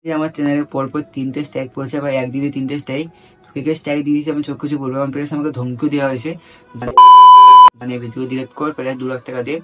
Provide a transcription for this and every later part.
এই আমার চ্যানেলে পরপর 3টে স্ট্যাগ পড়েছে ভাই, একদিনে 3টে স্ট্যাগ। ক্রিকেট স্ট্যাগ দিয়ে দিয়েছে, আমি সব কিছু বলবো। আমার প্লেয়ার আমাকে ধমকিও দেওয়া হয়েছে, মানে ভিডিও ডিলিট কর প্রায় 2 লাখ টাকা দিয়ে।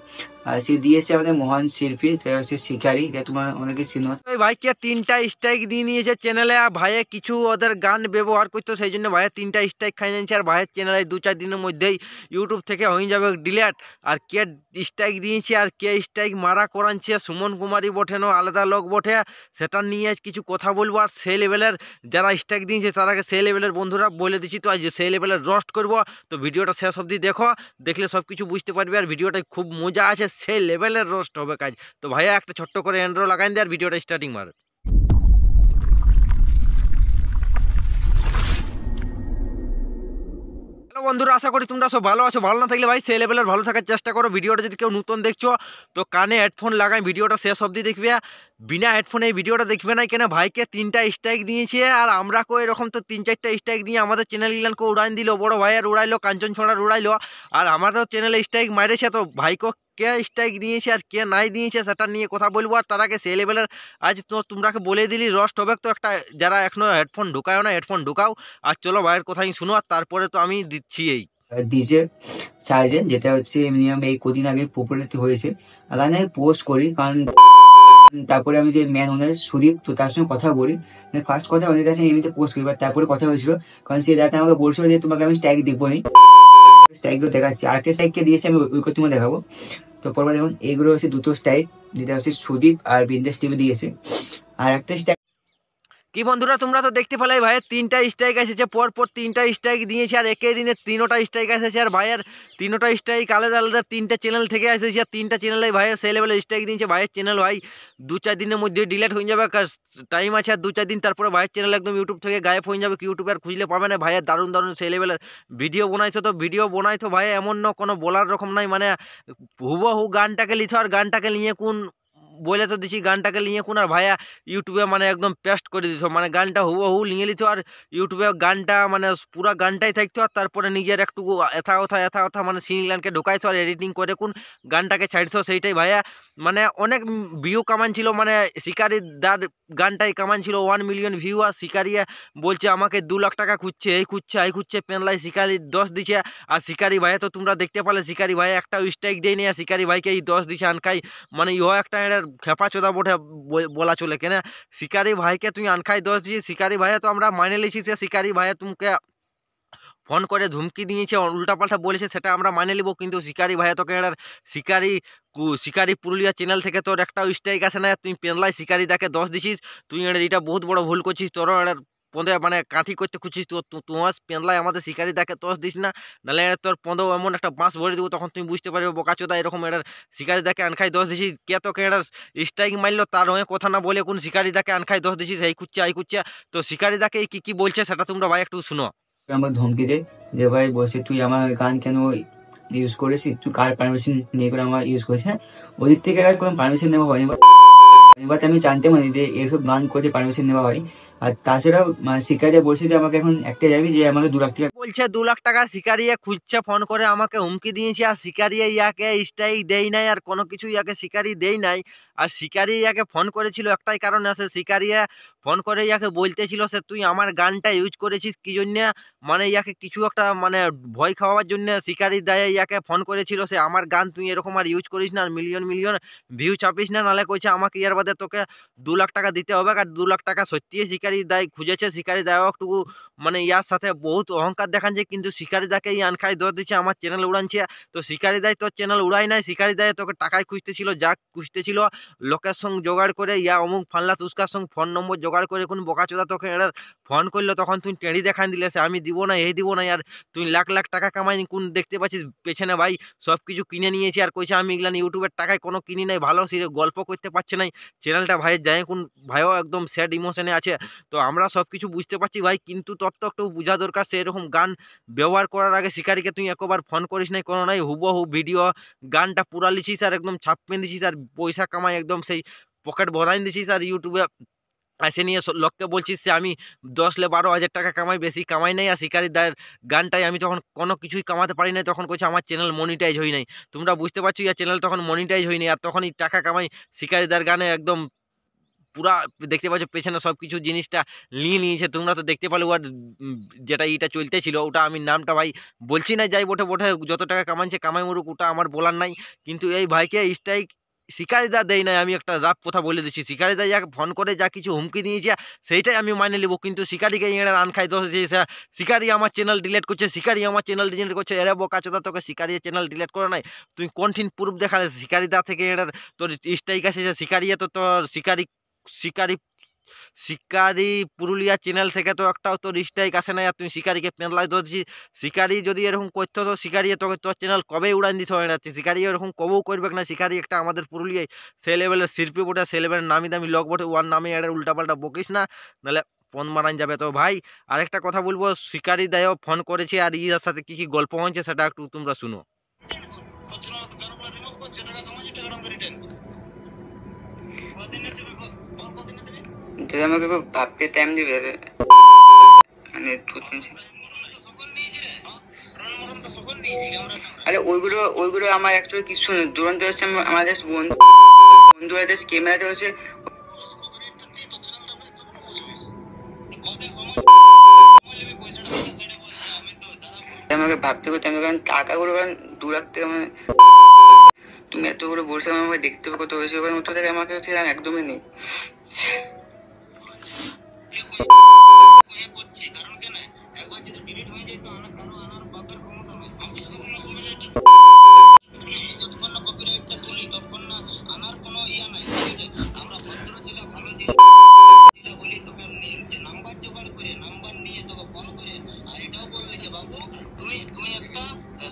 আর সে দিয়েছে আমাদের মহান শিল্পী, তাই হচ্ছে শিকারি, এটা তোমার অনেকে চিনো। ওই ভাইকে 3টা স্ট্রাইক দিয়ে নিয়েছে চ্যানেলে, আর ভাইয়ে কিছু ওদের গান ব্যবহার করতো, সেই জন্য ভাইয়ের 3টা স্ট্রাইক খাই নিয়েছে। আর ভাইয়ের চ্যানেলে 2-4 দিনের মধ্যেই ইউটিউব থেকে হয়ে যাবে ডিলেট। আর কে স্ট্রাইক দিয়েছে আর কে স্ট্রাইক মারা করাচ্ছে, সুমন কুমারই বটে না আলাদা লোক বটে, সেটা নিয়ে আজ কিছু কথা বলবো। আর সেই লেভেলের যারা স্ট্রাইক দিয়েছে তারাকে সেই লেভেলের বন্ধুরা বলে দিচ্ছি, তো আজ সেই লেভেলের রোস্ট করবো। তো ভিডিওটা শেষ অবধি দেখো, দেখলে সব কিছু বুঝতে পারবে। আর ভিডিওটায় খুব মজা আছে, সেই লেভেলের রোস্ট হবে কাজ। তো ভাইয়া একটা ছোট্ট করে এন্ড্রো লাগাই দিয়ে আর ভিডিওটা স্টার্টিং মার। হ্যালো বন্ধুরা, আশা করি তোমরা সব ভালো আছো। ভালো না থাকলে ভাই সেই লেভেলের ভালো থাকার চেষ্টা করো। ভিডিওটা যদি কেউ নতুন দেখছো তো কানে হেডফোন লাগাই ভিডিওটা শেষ অবধি দেখবে। বিনা হেডফোনে এই ভিডিওটা দেখবে না, কেন ভাইকে 3টা স্ট্রাইক দিয়েছে আর আমরা কো এরকম তো 3-4টা স্ট্রাইক দিয়ে আমাদের চ্যানেল ইলানকে উড়াই দিল, বড় ভাইয়ের উড়াইলো, কাঞ্চন ছড়ার উড়াইলো। আর আমারও চ্যানেলে স্ট্রাইক মারেছে, তো ভাইকে কে স্ট্রাইক দিয়েছে আর কে নাই দিয়েছে সেটা নিয়ে কথা বলবো। আর তার আগে সেই লেভেলের আজ তো তোমরাকে বলে দিলি রস্ট হবে। তো একটা যারা এখনো হেডফোন ঢুকাও না, হেডফোন ঢুকাও। আর চলো ভাইয়ের কথাই শুনো, আর তারপরে তো আমি দিচ্ছি এই। ডিজে সার্জেন্ট, যেটা হচ্ছে মিনিমাম এই কদিন আগে পপুলারিটি হয়েছে। আর গানে আমি পোস্ট করি, কারণ তারপরে আমি যে ম্যান ওনার সুদীপ, তো তার সঙ্গে কথা বলি। মানে ফার্স্ট কথা ওদের কাছে এমনিতে পোস্ট করি, বাট তারপরে কথা হয়েছিল, কারণ সে রাতে আমাকে বলছিল যে তোমাকে আমি স্ট্যাগ দিবো। স্ট্যাগুলো দেখাচ্ছি, আরেকটা স্ট্যাগকে দিয়েছি আমি, ওইগুলো তোমাকে দেখাবো। তো পরপর দেখুন, এইগুলো হচ্ছে দুটো স্ট্যাগ, যেটা হচ্ছে সুদীপ আর বিন্দেশ টিভি দিয়েছে। আর একটা স্ট্যাগ কি বন্ধুরা, তোমরা তো দেখতে পেলে ভাইয়ের 3টা স্ট্রাইক এসেছে, পরপর 3টা স্ট্রাইক দিয়েছে। আর একই দিনে 3টা স্ট্রাইক এসেছে। আর ভাইয়ের 3টা স্ট্রাইক আলাদা আলাদা 3টে চ্যানেল থেকে এসেছে। আর 3টা চ্যানেলে ভাইয়ের সেই লেভেলে স্ট্রাইক দিয়েছে। ভাইয়ের চ্যানেল ভাই 2-4 দিনের মধ্যে ডিলেট হয়ে যাবে, টাইম আছে আর 2-4 দিন, তারপরে ভাইয়ের চ্যানেল একদম ইউটিউব থেকে গায়েব হয়ে যাবে। ইউটিউবে আর খুঁজলে পাবে না। ভাইয়ের দারুণ দারুণ সেই লেভেলের ভিডিও বানাইছো, তো ভিডিও বানাইতো ভাই এমন না কোনো বলার রকম নাই, মানে হুবহু গানটাকে লিখো। আর গানটাকে নিয়ে কোন বলে তো দিছি, গানটাকে নিয়ে কোন আর ভাইয়া ইউটিউবে মানে একদম পেস্ট করে দিত, মানে গানটা হুবহু নিয়ে লিতো। আর ইউটিউবে গানটা মানে পুরা গানটাই থাকতো, আর তারপরে নিজের একটু এথা ওথা মানে সিনলানকে ঢুকাইছো আর এডিটিং করে কোন গানটাকে ছাড়ছো, সেইটাই ভাইয়া মানে অনেক ভিউ কামান ছিল। মানে শিকারি দার গানটাই কামান ছিল 1 মিলিয়ন ভিউ। আর শিকারিয়া বলছে আমাকে 2 লাখ টাকা খুঁজছে, এই খুঁজছে এই খুঁজছে, পেনলাই শিকারি 10 দিছে। আর শিকারি ভাইয়া তো তোমরা দেখতে পালে, শিকারি ভাই একটা স্ট্রাইক দেয়নি, আর শিকারি ভাইকে এই 10 দিছে আনকাই। মানে ইহ একটা এর খেপাচোদা বটে বলা চলে, কেন শিকারি ভাইকে তুই আনখাই 10 দিয়েছিস। শিকারি ভাইয়া তো আমরা মানে লিছি যে শিকারি ভাইয়া তোমাকে ফোন করে ধুমকি দিয়েছে, উল্টাপাল্টা বলেছে, সেটা আমরা মানে নিব। কিন্তু শিকারি ভাইয়া তোকে এর শিকারি শিকারি পুরুলিয়া চ্যানেল থেকে তোর একটা স্ট্রাইক আসে না, তুই পেনলাই শিকারি দাকে 10 দিছিস। তুই এটা বহুত বড় ভুল করছিস। তোর এর পদে মানে কাঠি করতে খুঁজছিস, তো তোমার পেনলাই আমাদের শিকারি দাকে 10 দিস না, নাহলে তোর পদে এমন একটা বাঁশ ভরে দিব, তখন তুমি বুঝতে পারবে বোকাচোদা এরকম এর শিকারি দাকে আনখাই 10 দিছিস। কে তোকে এর স্ট্রাইক মারলো তার হয়ে কথা না বলে কোন শিকারি দাকে আনখাই 10 দিছিস, এই খুঁজছে এই খুঁজছে। তো শিকারি দাকে কি কি বলছে সেটা তোমরা ভাই একটু শুনো। আমাকে ধমকি দেয়, যে ভাই বলছে তুই আমার গান কেন ইউজ করেছিস, তুই কার পারমিশন নিয়ে করে আমার ইউজ করেছিস। হ্যাঁ, ওদিক থেকে আর কোনো পারমিশন নেওয়া হয়নি, এবার আমি জানতে পারি যে এসব গান করতে পারমিশন নেওয়া হয়। আর তাছাড়াও শিকারিয়া বলছে যে আমাকে এখন একটা যাবি, যে আমাকে 2 লাখ টাকা বলছে 2 লাখ টাকা শিকারিয়া খুঁজছে, ফোন করে আমাকে হুমকি দিয়েছে। আর শিকারিয়া ইয়াকে স্ট্রাইক দেই নাই, আর কোনো কিছু ইয়াকে শিকারি দেই নাই। আর শিকারি ইয়াকে ফোন করেছিল একটাই কারণে আছে, শিকারিয়া ফোন করে ইয়াকে বলতেছিল সে তুই আমার গানটা ইউজ করেছিস কি জন্য, মানে ইয়াকে কিছু একটা মানে ভয় খাওয়ার জন্য শিকারি দায়ে ইয়াকে ফোন করেছিল, সে আমার গান তুই এরকম আর ইউজ করিস না, আর মিলিয়ন মিলিয়ন ভিউ চাপিস না, নাহলে কইছে আমাকে ইয়ার বাদে তোকে 2 লাখ টাকা দিতে হবে। আর 2 লাখ টাকা সত্যি শিকারি দায় খুঁজেছে। শিকারি দায় একটু মানে ইয়ার সাথে বহুত অহংকার দেখাচ্ছে, কিন্তু শিকারিদাকে এই আনখাই দর দিচ্ছে, আমার চ্যানেল উড়ানছে। তো শিকারিদাই তোর চ্যানেল উড়াই নাই, শিকারিদায় তোকে টাকায় খুঁজতেছিল, যা খুঁজতেছিল লোকের সঙ্গে জোগাড় করে, ইয়া অমুক ফানলা তুস্কার সঙ্গে ফোন নম্বর জোগাড় করে কোন বোকাচোদা তোকে এর ফোন করলো, তখন তুই টেঁড়ি দেখান দিলে সে আমি দিব না এই দিব না। আর তুই লাখ লাখ টাকা কামাই কোন দেখতে পাচ্ছিস পেছনে ভাই সব কিছু কিনে নিয়েছি। আর কইছে আমি এগুলা ইউটিউবের টাকায় কোনো কিনি নাই, ভালো সে গল্প করতে পারছে নাই চ্যানেলটা ভাইয়ের যায় কোন ভাইও একদম স্যাড ইমোশনে আছে। তো আমরা সবকিছু বুঝতে পারছি ভাই, কিন্তু তোর তো একটু বোঝা দরকার, সেরকম গান ব্যবহার করার আগে শিকারীকে তুই একবার ফোন করিস নাই, কোনো নাই, হুবহু ভিডিও গানটা পুরা লিছিস আর একদম ছাপ পেন দিছিস, আর পয়সা কামাই একদম সেই পকেট ভরাই দিছিস। আর ইউটিউবে এসে নিয়ে লোককে বলছিস যে আমি 10-12 হাজার টাকা কামাই, বেশি কামাই নাই। আর শিকারি দায়ের গানটাই আমি তখন কোনো কিছুই কামাতে পারি নাই, তখন কইছে আমার চ্যানেল মনিটাইজ হই নাই। তোমরা বুঝতে পারছো, ইয়া চ্যানেল তখন মনিটাইজ হয়নি, আর তখনই টাকা কামাই শিকারিদার গানে একদম পুরা দেখতে পাচ্ছ পেছনে সব কিছু জিনিসটা নিয়ে নিয়েছে। তোমরা তো দেখতে পেলে ওর যেটা ইটা চলতেছিল, ওটা আমি নামটা ভাই বলছি না, যাই বটে বটে যত টাকা কামাচ্ছে কামাই মরুক, ওটা আমার বলার নাই। কিন্তু এই ভাইকে স্ট্রাইক শিকারিদা দেয় নাই, আমি একটা রাফ কথা বলে দিচ্ছি। শিকারিদা যাকে ফোন করে যা কিছু হুমকি দিয়েছে সেইটাই আমি মানে নেবো, কিন্তু শিকারিকে এরা রান খাইতে হচ্ছে। শিকারি আমার চ্যানেল ডিলিট করছে, শিকারি আমার চ্যানেল ডিলিট করছে। এরা বোকাচোদা, তোকে শিকারি চ্যানেল ডিলিট করে নাই, তুই কঠিন প্রুফ দেখালে শিকারিদা থেকে এর তোর স্ট্রাইক আছে। শিকারিয়া তো তোর শিকারি শিকারি শিকারি পুরুলিয়া চ্যানেল থেকে তো একটাও তোর স্ট্রাইক আসে না, আর তুই শিকারিকে পেনলাই ধরছিস। শিকারি যদি এরকম করতো তো শিকারি তোকে তোর চ্যানেল কবেই উড়ান দিতে হয় না। শিকারি এরকম কবেও করবে না। শিকারি একটা আমাদের পুরুলিয়ায় সে লেভেলের শিল্পী বটে, সে লেভেলের নামি দামি লোক বটে। ওর নামে এটা উল্টাপাল্টা বকিস না, নাহলে ফোন মারান যাবে। তো ভাই আরেকটা কথা বলবো, শিকারি দায়ও ফোন করেছে, আর ইয়ার সাথে কি কি গল্প হয়েছে সেটা একটু তোমরা শুনো। যদি আমাকে ভাবতে টাইম দিবে মানে আরে ওইগুলো আমার অ্যাকচুয়ালি কিছু নেই। দুরন্ত হচ্ছে আমাদের বন্ধুরা জাস্ট ক্যামেরাতে হচ্ছে আমাকে ভাবতে করতে আমি, কারণ টাকাগুলো কারণ 2 লাখ থেকে মানে তুমি এতগুলো বলছো আমাকে দেখতে হবে কত হয়েছে, ওখানে উঠে থেকে আমাকে হচ্ছে একদমই নেই।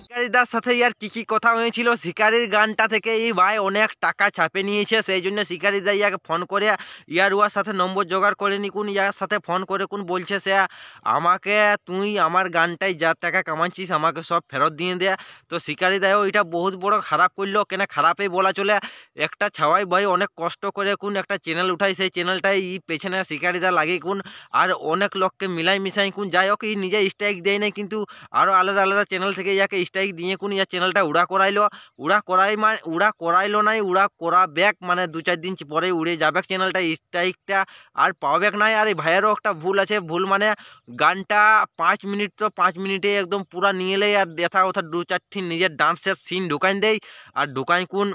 শিকারিদার সাথে ইয়ার কি কি কথা হয়েছিল, শিকারির গানটা থেকে এই ভাই অনেক টাকা ছাপে নিয়েছে। সেই জন্য শিকারিদা ইয়াকে ফোন করে ইয়ার উয়ার সাথে নম্বর জোগাড় করে নি কোন, ইয়ার সাথে ফোন করে কোন বলছে সে আমাকে তুই আমার গানটাই যা টাকা কামাচ্ছিস আমাকে সব ফেরত দিয়ে দেয়া। তো শিকারিদাও এটা বহুত বড় খারাপ করলো, কেন খারাপই বলা চলে। একটা ছাওয়াই ভাই অনেক কষ্ট করে কোন একটা চ্যানেল উঠাই, সেই চ্যানেলটাই পেছনে শিকারিদা লাগে কোন, আর অনেক লোককে মিলাই মিশাই কোন। যাই হোক, নিজে স্ট্রাইক দেয় নাই, কিন্তু আরও আলাদা আলাদা চ্যানেল থেকে ইয়াকে স্ট্রাইক দিয়ে কোন ইয়ার চ্যানেলটা উড়া করাইলো। উড়া করাইলো নাই, উড়া করা ব্যাক মানে 2-4 দিন পরে উড়ে যাবে চ্যানেলটা, স্ট্রাইকটা আর পাওয়া নাই। আর এই ভাইয়েরও একটা ভুল আছে, ভুল মানে গানটা 5 মিনিট, তো 5 মিনিটে একদম পুরা নিয়ে এলেই আর দেখা ওথা 2-4টি নিজের ডান্সের সিন ঢুকাই দেয়, আর ঢুকাই কোন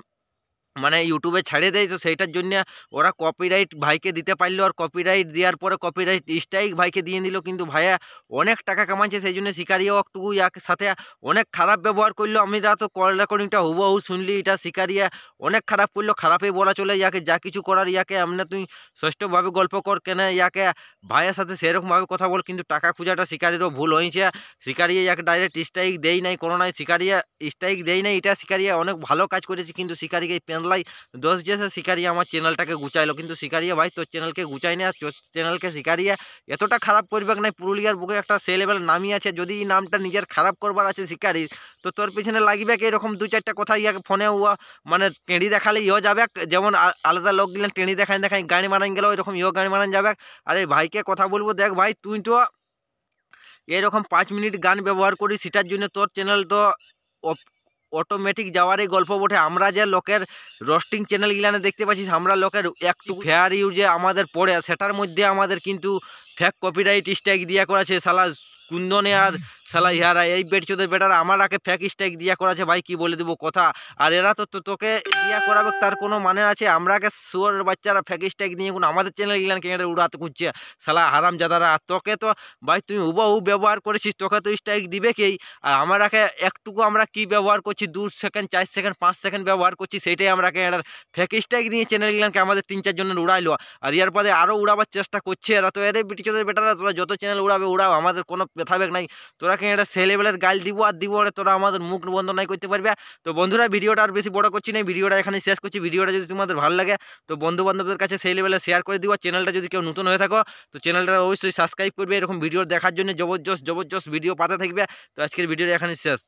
মানে ইউটিউবে ছেড়ে দেয়। তো সেইটার জন্য ওরা কপিরাইট ভাইকে দিতে পারলো, আর কপিরাইট দেওয়ার পরে কপিরাইট স্ট্রাইক ভাইকে দিয়ে দিল। কিন্তু ভাইয়া অনেক টাকা কামাচ্ছে, সেই জন্য শিকারিও একটু ইয়ার সাথে অনেক খারাপ ব্যবহার করলো। আমরা তো কল রেকর্ডিংটা হুবহু শুনলি, এটা শিকারিয়া অনেক খারাপ করলো, খারাপই বলা চলে। ইয়াকে যা কিছু করার ইয়াকে এমনি তুই সুষ্ঠুভাবে গল্প কর, কেন ইয়াকে ভাইয়ের সাথে সেরকমভাবে কথা বল। কিন্তু টাকা খোঁজাটা শিকারিরও ভুল হয়েছে। শিকারিয়া ইয়াকে ডাইরেক্ট স্ট্রাইক দেই নাই, কোনো নাই শিকারিয়া স্ট্রাইক দেই নাই, এটা শিকারিয়া অনেক ভালো কাজ করেছে। কিন্তু শিকারিকে পেনলাই দোষ দিয়েছে, শিকারিয়া আমার চ্যানেলটাকে গুচাইলো। কিন্তু শিকারিয়া ভাই তোর চ্যানেলকে গুচাই না, তোর চ্যানেলকে শিকারিয়া এতটা খারাপ করবে না। পুরুলিয়ার বুকে একটা সে লেভেল নামই আছে, যদি এই নামটা নিজের খারাপ করবার আছে শিকারির, তো তোর পিছনে লাগবে কি এরকম 2-4টা কথা ইয়াকে ফোনে মানে টেঁড়ি দেখালে ইও যাবে। যেমন আলাদা লোক গেলেন টেঁড়ি দেখাই দেখাই গাড়ি মারান গেল, এরকম ইও গাড়ি মারান যাবে। আর এই ভাইকে কথা বলবো, দেখ ভাই তুই তো এরকম 5 মিনিট গান ব্যবহার করিস, সেটার জন্য তোর চ্যানেল তো অটোমেটিক যাওয়ারই গল্প বটে। আমরা যে লোকের রোস্টিং চ্যানেল গিলানে দেখতে পাচ্ছি, আমরা লোকের একটু ফেয়ার ইউজে আমাদের পড়ে, সেটার মধ্যে আমাদের কিন্তু ফেক কপিরাইট স্ট্রাইক দিয়া করেছে শালা কুন্দনে আর শালা ইহারা, এই বেটচোদের বেটারা আমার আগে ফেক স্ট্রাইক দিয়া করেছে। ভাই কি বলে দেবো কথা, আর এরা তো তোকে দিয়া করাবে তার কোনো মানে আছে? আমরাকে শুয়োর বাচ্চারা ফেক স্ট্রাইক নিয়ে কোনো আমাদের চ্যানেল গিলানকে এটা উড়াতে খুঁজছে শালা হারাম জাদারা। তোকে তো ভাই তুই হুবহু ব্যবহার করেছিস, তোকে তো স্ট্রাইক দিবে কেই। আর আমারাকে একটুকু আমরা কি ব্যবহার করছি, 2 সেকেন্ড 4 সেকেন্ড 5 সেকেন্ড ব্যবহার করছি, সেইটাই আমরাকে এটার ফেক স্ট্রাইক দিয়ে চ্যানেল গিলানকে আমাদের 3-4 জনের উড়াইলো। আর ইয়ার পরে আরও উড়াবার চেষ্টা করছে এরা। তো এর বিটিচোদের বেটারা, তোরা যত চ্যানেল উড়াবে উড়াও, আমাদের কোনো ব্যথাবেগ নাই। তোরা কি এটা সে লেভেলের গাল দিব আর দিব, তোরা আমাদের মুখ বন্ধ নাই করতে পারবে। তো বন্ধুরা ভিডিওটা আর বেশি বড় করছি না, ভিডিওটা এখানে শেষ করছি। ভিডিওটা যদি তোমাদের ভালো লাগে তো বন্ধু বান্ধবদের কাছে সেই লেভেলে শেয়ার করে দিও। চ্যানেলটা যদি কেউ নতুন হয়ে থাকো তো চ্যানেলটা অবশ্যই সাবস্ক্রাইব করবে, এরকম ভিডিও দেখার জন্য জবরদস্ত ভিডিও পাতে থাকবে। তো আজকের ভিডিওটা এখানে শেষ।